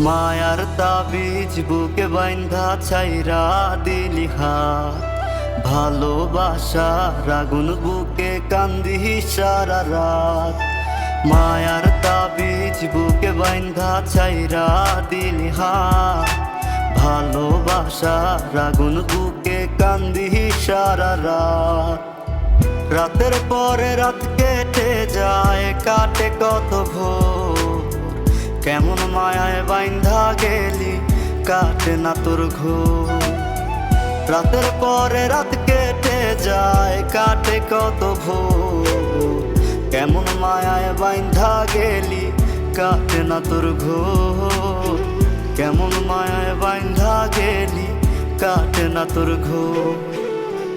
মায়ার তাবিজ বুকে বাইন্ধা ছাইরা দিলি হাত, ভালোবাসার আগুন বুকে কান্দি সারা রাত। মায়ার তাবিজ বুকে বাইন্ধা ছাইরা দিলি হাত, ভালোবাসার আগুন বুকে কান্দি সারা রাত। রাতের পরে রাত কেটে যায়, কাটে কত ভোর, কেমন মায়ায় বাইন্ধা গেলি কাটে না তোর ঘোর। রাতের পরে রাত কেটে যায়, কাটে কত ভোর, কেমন মায়ায় বাইন্ধা গেলি কাটে না তোর ঘোর। কেমন মায়ায় বাইন্ধা গেলি কাটে না তোর ঘোর।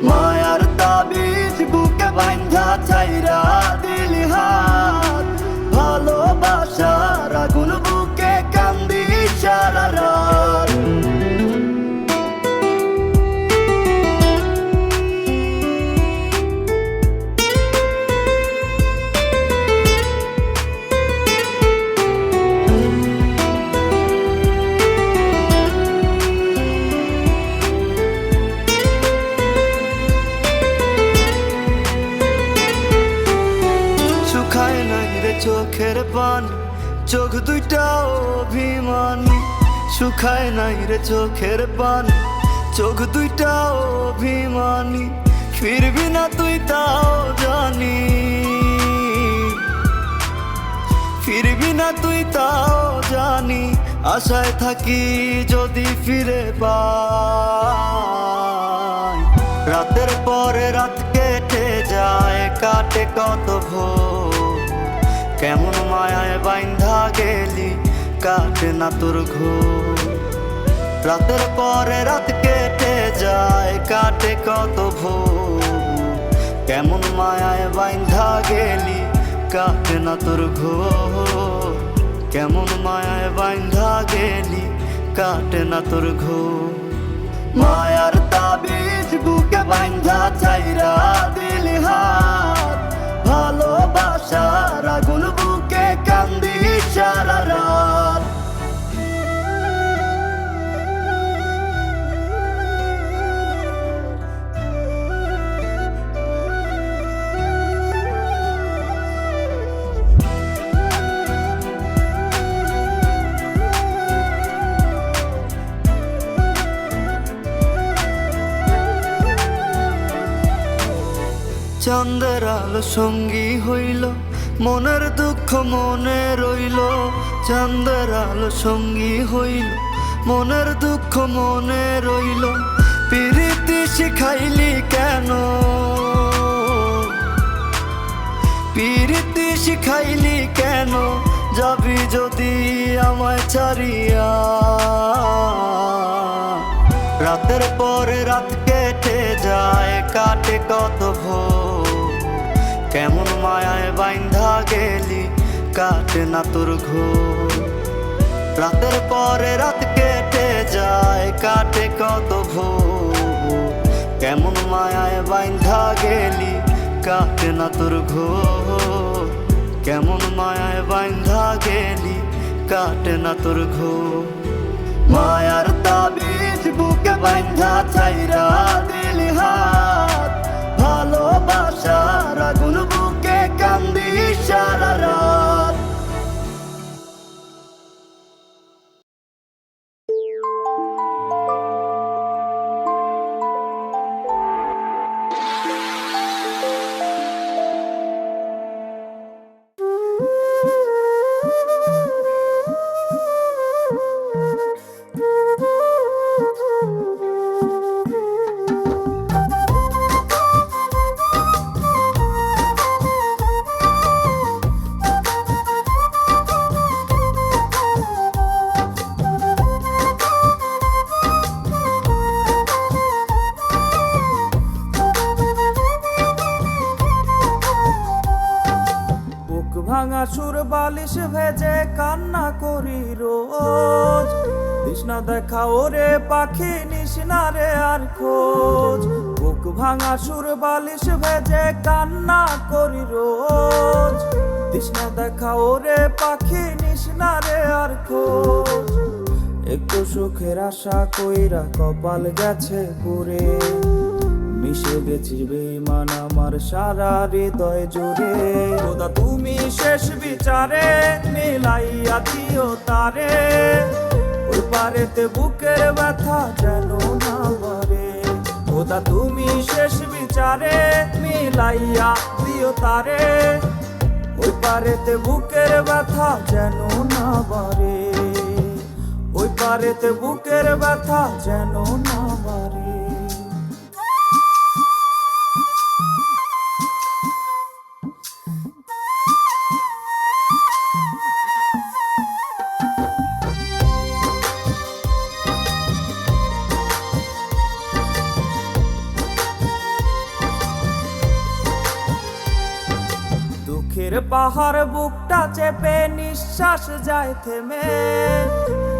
মায়ার তাবিজ বুকে বাইন্ধা ছাইরা দিলি হাত, ভালোবাসার আগুন বুকে কান্দি সারা রাত। শুকায় নাই রে চোখের পানি, চোখ দুইটা অভিমানী। শুকায় নাই রে চোখের পানি, চোখ দুইটা অভিমানী। ফিরবি না তুই তাও জানি, ফিরবি না তুই তাও জানি। আশায় থাকি যদি ফিরে পাই। রাতের পরে রাত কেটে যায়, কাটে কত ভোর, কেমন মায়ায় বাইন্ধা গেলি কাটে না তোর ঘোর। রাতের পরে রাত কেটে যায়, কাটে কত ভোর, কেমন মায়ায় বাইন্ধা গেলি কাটে না তোর ঘোর। কেমন মায়ায় বাইন্ধা গেলি কাটে না তোর ঘোর। মায়ার তাবিজ বুকে বাইন্ধা ছাইরা দিলি হাত, ভালোবাসার আগুন বুকে কান্দি সারা রাত। চাঁদের আলো সঙ্গী হইল, মনের দুঃখ মনে রইল। চাঁদের আলো সঙ্গী হইল, মনের দুঃখ মনে রইল। প্রীতি শিখাইলি কেন, প্রীতি শিখাইলি কেন, যাবি যদি আমায় ছাড়িয়া। রাতের পরে রাত কেটে যায়, কাটে কত ভোর, কেমন মায়ায় বাইন্ধা গেলি কাটে না তোর ঘোর। রাতের পরে রাত কেটে যায়, কাটে কত ভোর, কেমন মায়ায় বাইন্ধা গেলি কাটে না তোর ঘোর। কেমন মায়ায় বাইন্ধা গেলি কাটে না তোর ঘোর। মায়ার তাবিজ বুকে বাইন্ধা ছাইরা দিলি হাত, ভালোবাসার আগুন বুকে কান্দি সারা রাত। ভাঙা সুর বালিশ ভেজে কান্না করি রোজ, তৃষ্ণা দেখা ওরে পাখি নিশনা রে আর খোঁজ। বুক ভাঙা সুর বালিশ ভেজে কান্না করি রোজ, তৃষ্ণা দেখা ওরে পাখি নিশনা রে আর খোঁজ। একটু সুখের আশা কইরা কপাল গেছে পুরে, মিশে গেছি বেঈমান আমার সারা হৃদয় জুড়ে। খোদা তুমি শেষ বিচারে মিলাইয়া দিও তারে, ওই পারেতে বুকের ব্যথা যেন না বাড়ে। খোদা তুমি শেষ বিচারে মিলাইয়া দিও তারে, ওই পারেতে বুকের ব্যথা যেন না বাড়ে, ওই পারেতে বুকের ব্যথা যেন না বাড়ে। দুঃখের পাহাড় বুকটা চেপে নিঃশ্বাস যায় থেমে,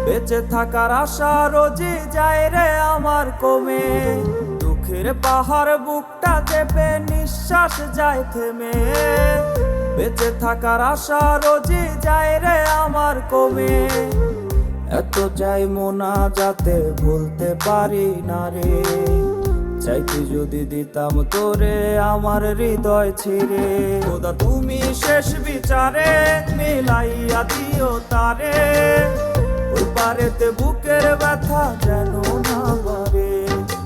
বেঁচে থাকার আশা রোজই যায় রে আমার কমে। দুঃখের পাহাড় বুকটা চেপে নিঃশ্বাস যায় থেমে, বেঁচে থাকার আশা রোজই যায় রে আমার কমে। এত চাই মোনা যাতে ভুলতে পারি না রে, চাইতে যদি দিতাম তোরে আমার হৃদয় ছিঁড়ে। খোদা তুমি শেষ বিচারে মিলাইয়া দিও তারে, ওই পারেতে বুকের ব্যথা যেন না বাড়ে।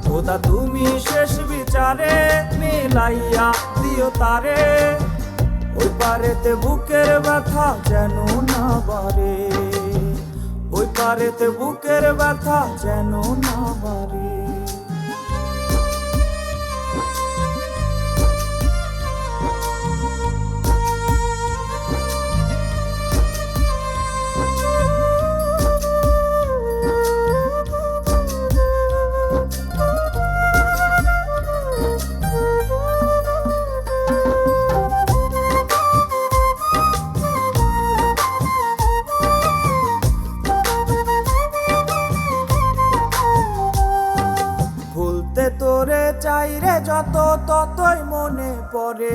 খোদা তুমি শেষ বিচারে মিলাইয়া দিও তারে, ওই পারেতে বুকের ব্যথা যেন না বাড়ে, ওই পারেতে বুকের ব্যথা যেন না বাড়ে। তোরে চাই রে যত ততই মনে পড়ে,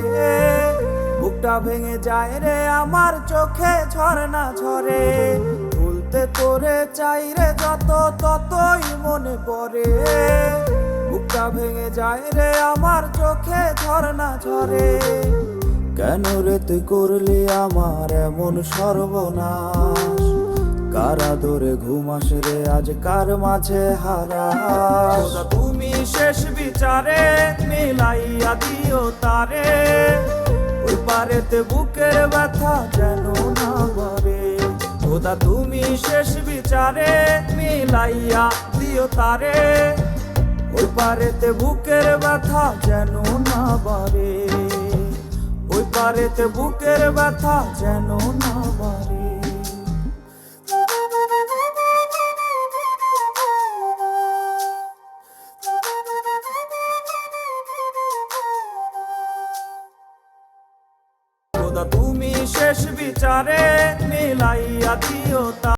বুকটা ভেঙে যায় রে আমার চোখে ঝরনা ঝরে। ভুলতে তোরে চাই রে যত ততই মনে পড়ে, বুকটা ভেঙে যায় রে আমার চোখে ঝরনা ঝরে। কেন রে তুই করলি আমার এমন সর্বনাশ, কারা দরে ঘুমাস রে আজ কার মাঝে হারাস। তুমি শেষ বিচারে মিলাইয়া দিও তারে, ওই পারেতে বুকের ব্যথা যেন না বাড়ে। খোদা তুমি শেষ বিচারে মিলাইয়া দিও তারে, ওই পারেতে বুকের ব্যথা যেন না বাড়ে, ওই পারেতে বুকের ব্যথা যেন না বাড়ে। খোদা তুমি শেষ বিচারে মিলাইয়া দিও তা